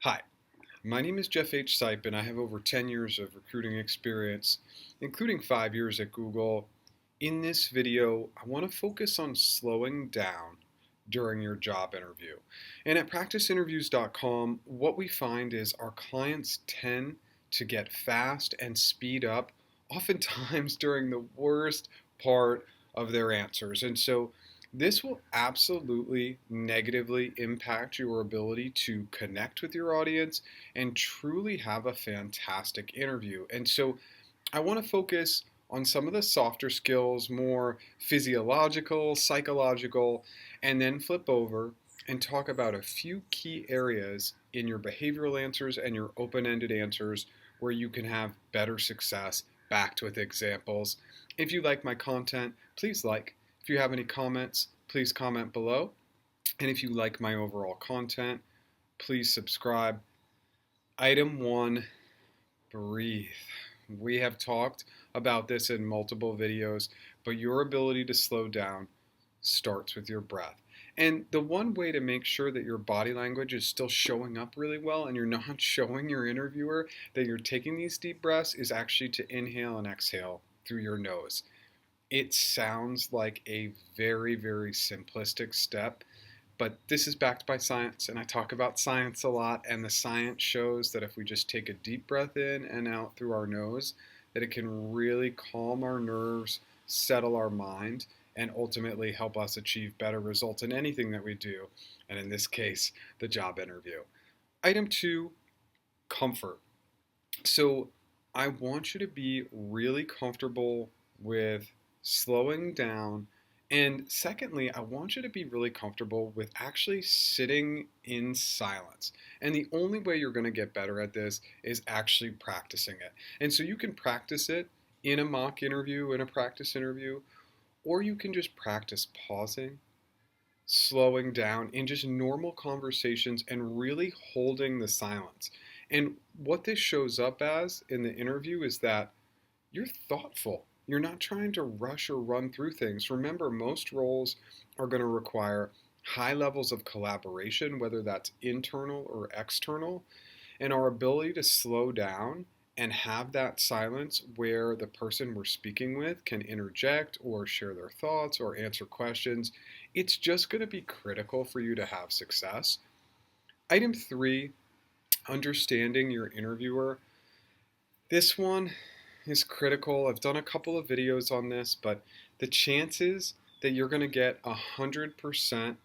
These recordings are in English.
Hi, my name is Jeff H. Sipe, and I have over 10 years of recruiting experience, including 5 years at Google. In this video, I want to focus on slowing down during your job interview. And at practiceinterviews.com, what we find is our clients tend to get fast and speed up, oftentimes during the worst part of their answers. And so this will absolutely negatively impact your ability to connect with your audience and truly have a fantastic interview. And so I want to focus on some of the softer skills, more physiological, psychological, and then flip over and talk about a few key areas in your behavioral answers and your open-ended answers where you can have better success, backed with examples. If you like my content, please like. If you have any comments, please comment below. And if you like my overall content, please subscribe. Item 1, breathe. We have talked about this in multiple videos, but your ability to slow down starts with your breath. And the one way to make sure that your body language is still showing up really well and you're not showing your interviewer that you're taking these deep breaths is actually to inhale and exhale through your nose. It sounds like a very, very simplistic step, but this is backed by science, and I talk about science a lot, and the science shows that if we just take a deep breath in and out through our nose, that it can really calm our nerves, settle our mind, and ultimately help us achieve better results in anything that we do, and in this case, the job interview. Item 2, comfort. So I want you to be really comfortable with slowing down. And secondly, I want you to be really comfortable with actually sitting in silence. And the only way you're going to get better at this is actually practicing it. And so you can practice it in a mock interview, in a practice interview, or you can just practice pausing, slowing down in just normal conversations and really holding the silence. And what this shows up as in the interview is that you're thoughtful. You're not trying to rush or run through things. Remember, most roles are going to require high levels of collaboration, whether that's internal or external, and our ability to slow down and have that silence where the person we're speaking with can interject or share their thoughts or answer questions. It's just going to be critical for you to have success. Item 3, understanding your interviewer. This one is critical. I've done a couple of videos on this, but the chances that you're going to get 100%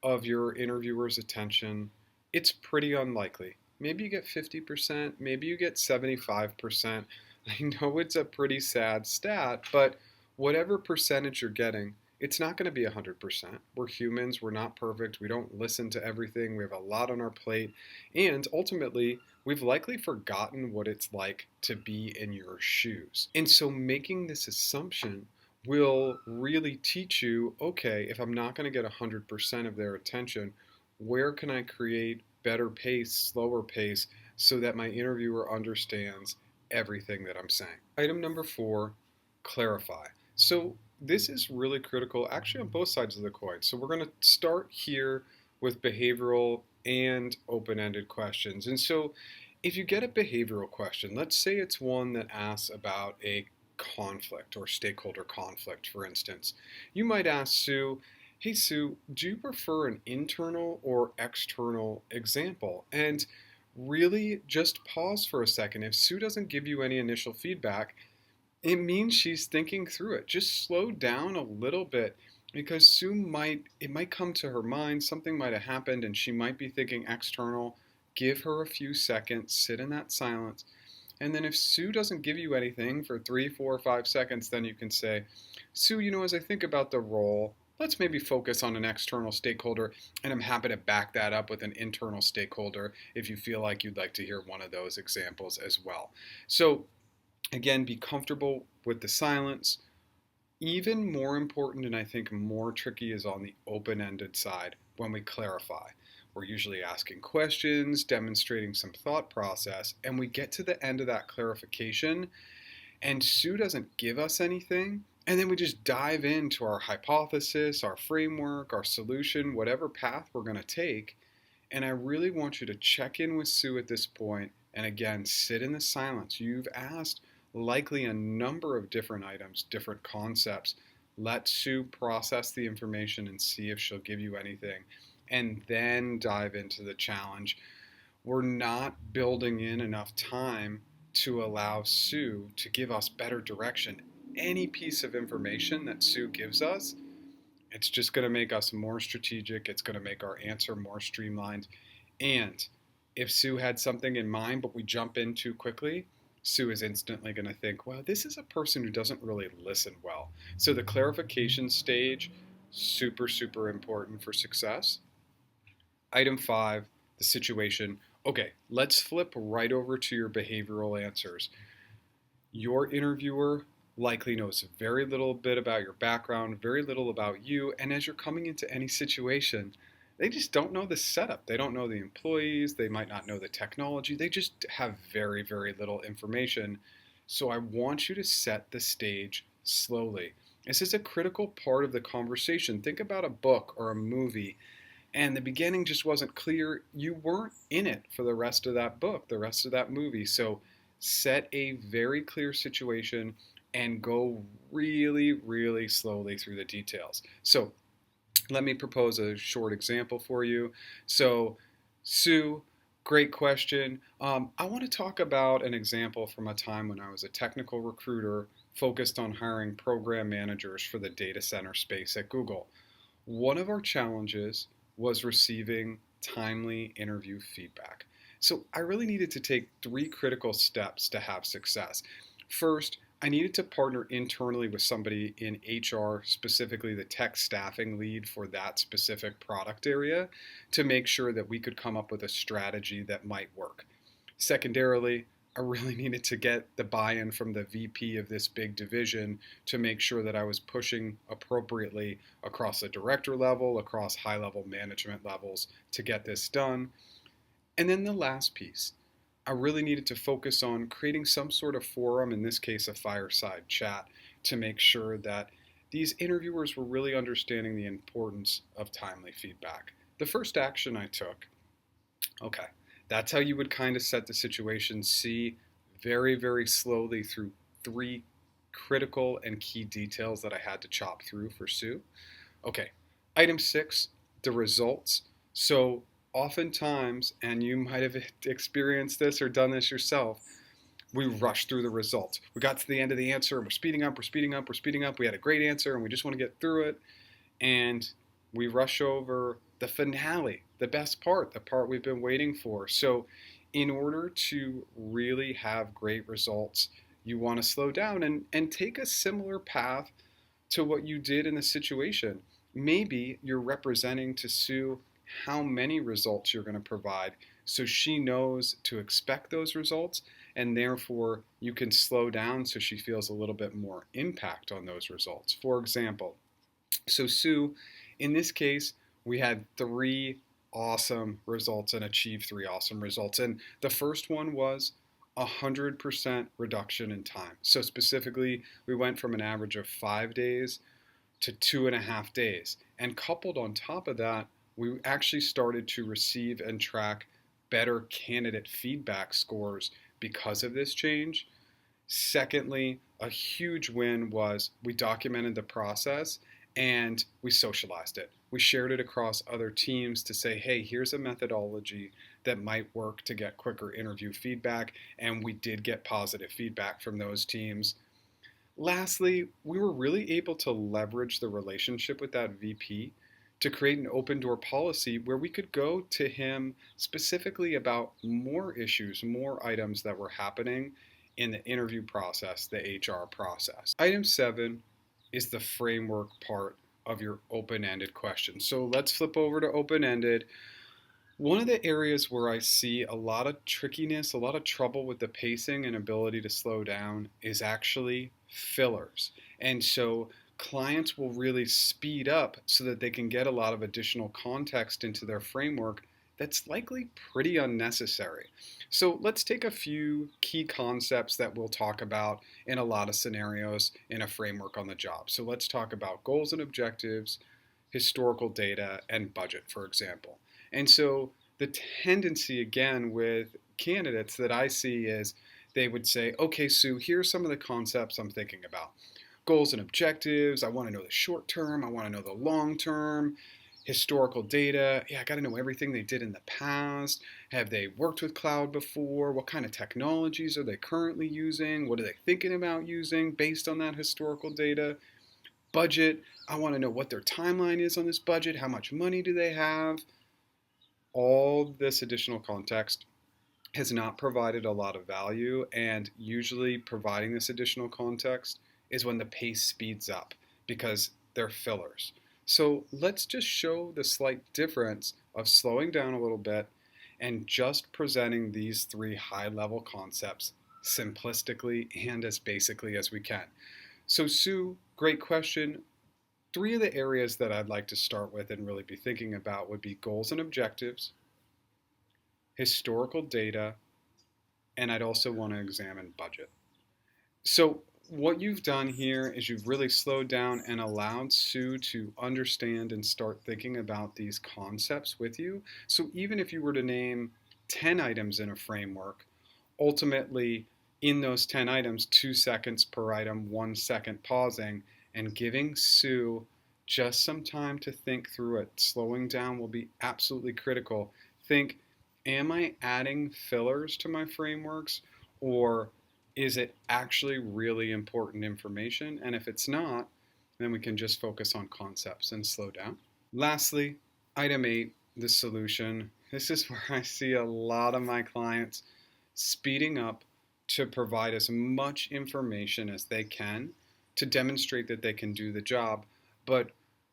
of your interviewer's attention, it's pretty unlikely. Maybe you get 50%, maybe you get 75%. I know it's a pretty sad stat, but whatever percentage you're getting, it's not going to be 100%. We're humans, we're not perfect, we don't listen to everything, we have a lot on our plate, and ultimately, we've likely forgotten what it's like to be in your shoes. And so making this assumption will really teach you, okay, if I'm not going to get 100% of their attention, where can I create better pace, slower pace, so that my interviewer understands everything that I'm saying? Item number 4, clarify. So this is really critical actually on both sides of the coin. So we're going to start here with behavioral and open-ended questions. And so if you get a behavioral question, let's say it's one that asks about a conflict or stakeholder conflict, for instance, you might ask Sue, hey Sue, do you prefer an internal or external example? And really just pause for a second. If Sue doesn't give you any initial feedback, it means she's thinking through it. Just slow down a little bit because it might come to her mind, something might have happened and she might be thinking external. Give her a few seconds, sit in that silence. And then if Sue doesn't give you anything for 3, 4, 5 seconds, then you can say, Sue, as I think about the role, let's maybe focus on an external stakeholder, and I'm happy to back that up with an internal stakeholder if you feel like you'd like to hear one of those examples as well. So again, be comfortable with the silence. Even more important, and I think more tricky, is on the open-ended side when we clarify. We're usually asking questions, demonstrating some thought process, and we get to the end of that clarification, and Sue doesn't give us anything, and then we just dive into our hypothesis, our framework, our solution, whatever path we're going to take, And I really want you to check in with Sue at this point and again, sit in the silence. You've asked likely a number of different items, different concepts. Let Sue process the information and see if she'll give you anything, and then dive into the challenge. We're not building in enough time to allow Sue to give us better direction. Any piece of information that Sue gives us, it's just going to make us more strategic. It's going to make our answer more streamlined. And if Sue had something in mind, but we jump in too quickly, Sue is instantly going to think, well, this is a person who doesn't really listen well. So the clarification stage, super, super important for success. Item 5, the situation. Okay, let's flip right over to your behavioral answers. Your interviewer likely knows very little bit about your background, very little about you, and as you're coming into any situation, they just don't know the setup. They don't know the employees, they might not know the technology, they just have very, very little information. So I want you to set the stage slowly. This is a critical part of the conversation. Think about a book or a movie, and the beginning just wasn't clear. You weren't in it for the rest of that book, the rest of that movie. So set a very clear situation and go really, really slowly through the details. So let me propose a short example for you. So, Sue, great question. I want to talk about an example from a time when I was a technical recruiter focused on hiring program managers for the data center space at Google. One of our challenges was receiving timely interview feedback. So I really needed to take 3 critical steps to have success. First, I needed to partner internally with somebody in HR, specifically the tech staffing lead for that specific product area, to make sure that we could come up with a strategy that might work. Secondarily, I really needed to get the buy-in from the VP of this big division to make sure that I was pushing appropriately across the director level, across high-level management levels to get this done. And then the last piece, I really needed to focus on creating some sort of forum, in this case a fireside chat, to make sure that these interviewers were really understanding the importance of timely feedback. The first action I took, okay, that's how you would kind of set the situation. See very, very slowly through 3 critical and key details that I had to chop through for Sue. Okay, item 6, the results. So oftentimes, and you might have experienced this or done this yourself, we rush through the results. We got to the end of the answer and we're speeding up, we're speeding up, we're speeding up. We had a great answer and we just want to get through it. And we rush over the finale, the best part, the part we've been waiting for. So in order to really have great results, you want to slow down and take a similar path to what you did in the situation. Maybe you're representing to Sue how many results you're going to provide so she knows to expect those results, and therefore you can slow down so she feels a little bit more impact on those results. For example, so Sue, in this case, we had 3 awesome results and achieved 3 awesome results. And the first one was 100% reduction in time. So specifically, we went from an average of 5 days to 2.5 days. And coupled on top of that, we actually started to receive and track better candidate feedback scores because of this change. Secondly, a huge win was we documented the process and we socialized it. We shared it across other teams to say, hey, here's a methodology that might work to get quicker interview feedback, and we did get positive feedback from those teams. Lastly, we were really able to leverage the relationship with that VP to create an open door policy where we could go to him specifically about more issues, more items that were happening in the interview process, the HR process. Item 7 is the framework part of your open-ended question. So let's flip over to open-ended. One of the areas where I see a lot of trickiness, a lot of trouble with the pacing and ability to slow down is actually fillers. And so clients will really speed up so that they can get a lot of additional context into their framework that's likely pretty unnecessary. So let's take a few key concepts that we'll talk about in a lot of scenarios in a framework on the job. So let's talk about goals and objectives, historical data, and budget, for example. And so The tendency again with candidates that I see is they would say, okay, Sue, here's some of the concepts I'm thinking about. Goals and objectives. I want to know the short term. I want to know the long term. Historical data. Yeah, I got to know everything they did in the past. Have they worked with cloud before? What kind of technologies are they currently using? What are they thinking about using based on that historical data? Budget. I want to know what their timeline is on this budget. How much money do they have? All this additional context has not provided a lot of value, and usually providing this additional context is when the pace speeds up because they're fillers. So let's just show the slight difference of slowing down a little bit and just presenting these three high-level concepts simplistically and as basically as we can. So Sue, great question. Three of the areas that I'd like to start with and really be thinking about would be goals and objectives, historical data, and I'd also want to examine budget. So what you've done here is you've really slowed down and allowed Sue to understand and start thinking about these concepts with you. So even if you were to name 10 items in a framework, ultimately in those 10 items, 2 seconds per item, 1 second pausing, and giving Sue just some time to think through it. Slowing down will be absolutely critical. Think, am I adding fillers to my frameworks, or is it actually really important information? And if it's not, then we can just focus on concepts and slow down. Lastly, item 8, the solution. This is where I see a lot of my clients speeding up to provide as much information as they can to demonstrate that they can do the job. But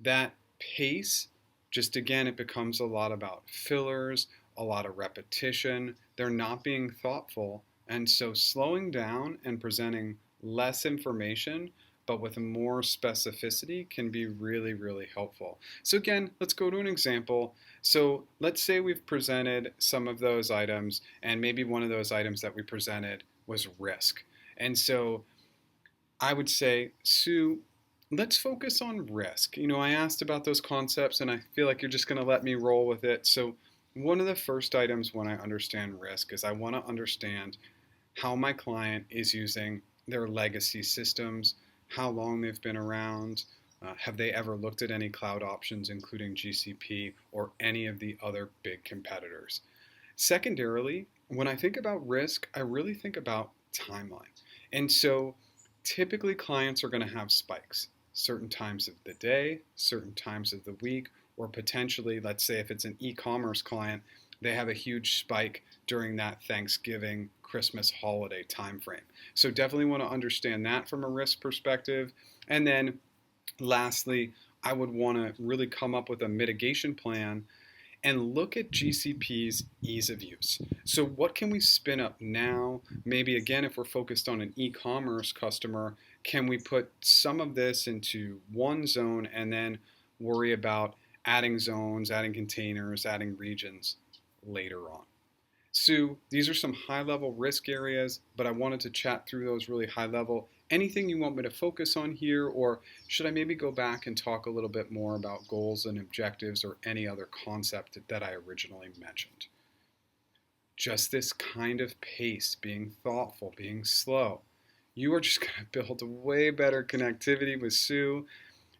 that pace, just again, it becomes a lot about fillers, a lot of repetition. They're not being thoughtful. And so slowing down and presenting less information but with more specificity can be really, really helpful. So again, let's go to an example. So let's say we've presented some of those items, and maybe one of those items that we presented was risk. And so I would say, Sue, let's focus on risk. I asked about those concepts, and I feel like you're just going to let me roll with it. So one of the first items when I understand risk is I want to understand how my client is using their legacy systems, how long they've been around, have they ever looked at any cloud options, including GCP or any of the other big competitors. Secondarily, when I think about risk, I really think about timeline. And so typically clients are going to have spikes, certain times of the day, certain times of the week, or potentially, let's say if it's an e-commerce client, they have a huge spike during that Thanksgiving, Christmas holiday timeframe. So definitely want to understand that from a risk perspective. And then lastly, I would want to really come up with a mitigation plan and look at GCP's ease of use. So what can we spin up now? Maybe again, if we're focused on an e-commerce customer, can we put some of this into one zone and then worry about adding zones, adding containers, adding regions later on? Sue, these are some high-level risk areas, but I wanted to chat through those really high-level. Anything you want me to focus on here, or should I maybe go back and talk a little bit more about goals and objectives or any other concept that I originally mentioned? Just this kind of pace, being thoughtful, being slow. You are just going to build a way better connectivity with Sue,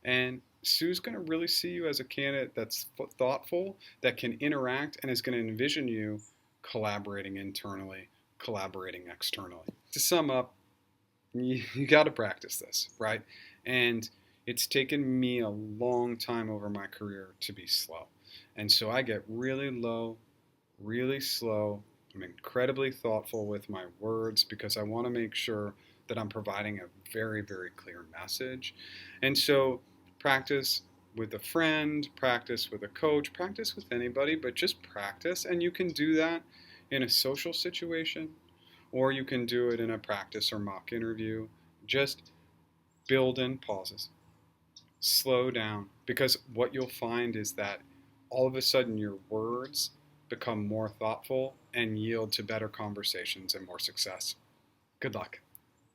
and Sue's going to really see you as a candidate that's thoughtful, that can interact, and is going to envision you collaborating internally, collaborating externally. To sum up, you got to practice this, right? And it's taken me a long time over my career to be slow. And so I get really low, really slow. I'm incredibly thoughtful with my words because I want to make sure that I'm providing a very, very clear message. And so practice with a friend, practice with a coach, practice with anybody, but just practice. And you can do that in a social situation, or you can do it in a practice or mock interview. Just build in pauses. Slow down, because what you'll find is that all of a sudden your words become more thoughtful and yield to better conversations and more success. Good luck.